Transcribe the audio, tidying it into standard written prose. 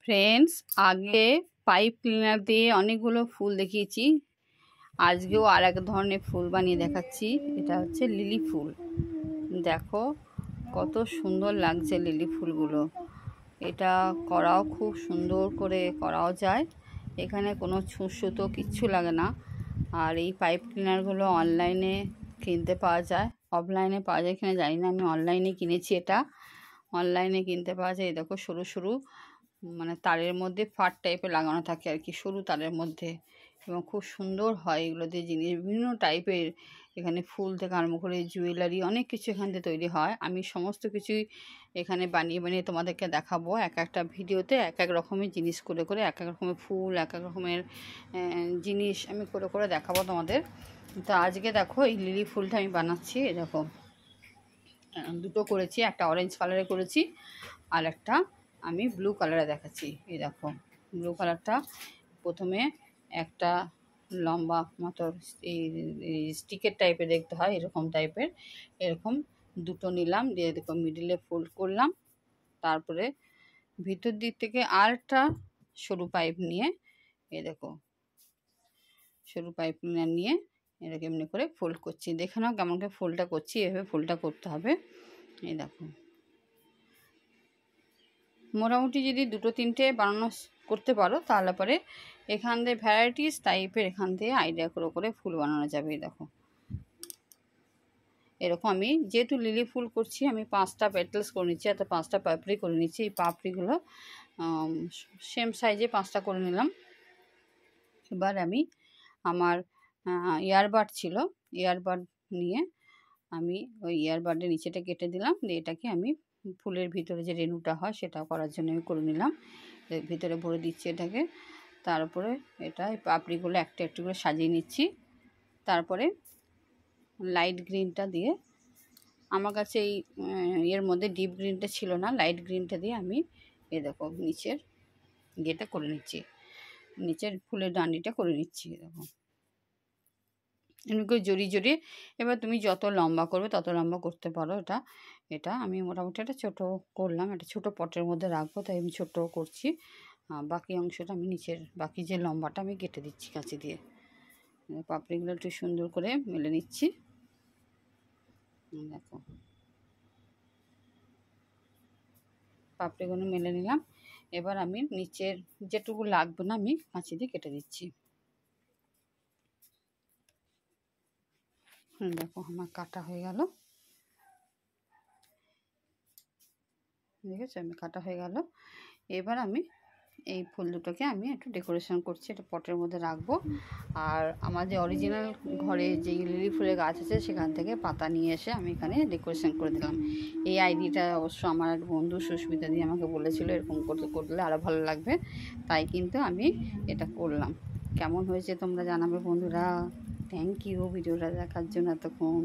Friends, আগে pipe cleaner দিয়ে অনেকগুলো ফুল দেখিয়েছি। আজকেও আর এক ধরনের ফুল বানিয়ে দেখাচ্ছি। এটা হচ্ছে লিলি ফুল। দেখো কত সুন্দর লাগছে লিলি ফুলগুলো। এটা করাও খুব সুন্দর করে করাও যায়। এখানে কোনো সুতো কিচ্ছু লাগে না। আর এই পাইপ ক্লিনারগুলো অনলাইনে কিনতে পাওয়া যায়, অফলাইনে পাওয়া যায় কিনা জানি না। আমি অনলাইনে কিনেছি। এটা অনলাইনে কিনতে পাওয়া যায়। দেখো সরু সরু মানে তারের মধ্যে ফাট টাইপের লাগানো থাকে আর কি, সরু তারের মধ্যে, এবং খুব সুন্দর হয় এগুলো দিয়ে জিনিস। বিভিন্ন টাইপের এখানে ফুল থেকে আরম্ভ করে জুয়েলারি অনেক কিছু এখান থেকে তৈরি হয়। আমি সমস্ত কিছুই এখানে বানিয়ে বানিয়ে তোমাদেরকে দেখাবো। এক একটা ভিডিওতে এক এক রকমের জিনিস করে করে, এক এক রকমের ফুল, এক এক রকমের জিনিস আমি করে করে দেখাবো তোমাদের। তো আজকে দেখো এই লিলি ফুলটা আমি বানাচ্ছি। দেখো দুটো করেছি, একটা অরেঞ্জ কালারে করেছি আর একটা আমি ব্লু কালারে দেখাচ্ছি। এই দেখো ব্লু কালারটা প্রথমে একটা লম্বা মতো এই স্টিকের টাইপের দেখতে হয়, এরকম টাইপের, এরকম দুটো নিলাম, দিয়ে দেখো মিডিলে ফোল্ড করলাম। তারপরে ভিতর দিক থেকে আরেকটা সরু পাইপ নিয়ে, এই দেখো সরু পাইপ নিয়ে এরকম এমনি করে ফোল্ড করছি। দেখে নাও কেমন করে ফোল্ডটা করছি। এভাবে ফোল্ডটা করতে হবে। এই দেখো মোটামুটি যদি দুটো তিনটে বানানো করতে পারো তাহলে পরে এখান দিয়ে ভ্যারাইটিস টাইপের এখান থেকে আইডিয়া করে করে ফুল বানানো যাবে। দেখো এরকম আমি যেহেতু লিলি ফুল করছি, আমি 5টা পেটালস করে নিচ্ছি, অর্থাৎ 5টা পাপড়ি করে নিচ্ছি। এই পাপড়িগুলো সেম সাইজে 5টা করে নিলাম। এবার আমি আমার ইয়ারবাড ছিল, ইয়ারবাড নিয়ে আমি ওই ইয়ারবাডের নিচেটা কেটে দিলাম, দিয়ে এটাকে আমি ফুলের ভিতরে যে রেণুটা হয় সেটা করার জন্য আমি করে নিলাম। ভিতরে ভরে দিচ্ছি এটাকে। তারপরে এটা এই পাপড়িগুলো একটা একটু করে সাজিয়ে নিচ্ছি। তারপরে লাইট গ্রিনটা দিয়ে, আমার কাছে এই এর মধ্যে ডিপ গ্রিনটা ছিল না, লাইট গ্রিনটা দিয়ে আমি এ দেখো নিচের ইয়েটা করে নিচ্ছি, নিচের ফুলের ডান্ডিটা করে নিচ্ছি। দেখো এমনি করে জড়িয়ে জড়িয়ে, এবার তুমি যত লম্বা করবে তত লম্বা করতে পারো। এটা আমি মোটামুটি একটা ছোটো করলাম, একটা ছোটো পটের মধ্যে রাখবো, তাই আমি ছোটো করছি। বাকি অংশটা আমি নিচের বাকি যে লম্বাটা আমি কেটে দিচ্ছি কাঁচি দিয়ে। পাপড়িগুলো একটু সুন্দর করে মেলে নিচ্ছি। দেখো পাপড়িগুলো মেলে নিলাম। এবার আমি নিচের যেটুকু লাগবে না আমি কাঁচি দিয়ে কেটে দিচ্ছি। দেখো আমার কাটা হয়ে গেল, দেখেছো আমি কাটা হয়ে গেল। এবার আমি এই ফুল দুটোকে আমি একটু ডেকোরেশন করছি, এটা পটের মধ্যে রাখবো। আর আমার যে অরিজিনাল ঘরে যে লিলি ফুলের গাছ আছে সেখান থেকে পাতা নিয়ে এসে আমি এখানে ডেকোরেশন করে দিলাম। এই আইডিয়াটা অবশ্য আমার এক বন্ধু সুস্মিতা দিয়ে আমাকে বলেছিল এরকম করলে আরও ভালো লাগবে, তাই কিন্তু আমি এটা করলাম। কেমন হয়েছে তোমরা জানাবে বন্ধুরা। থ্যাংক ইউ ভিডিওটা দেখার জন্য এতক্ষণ।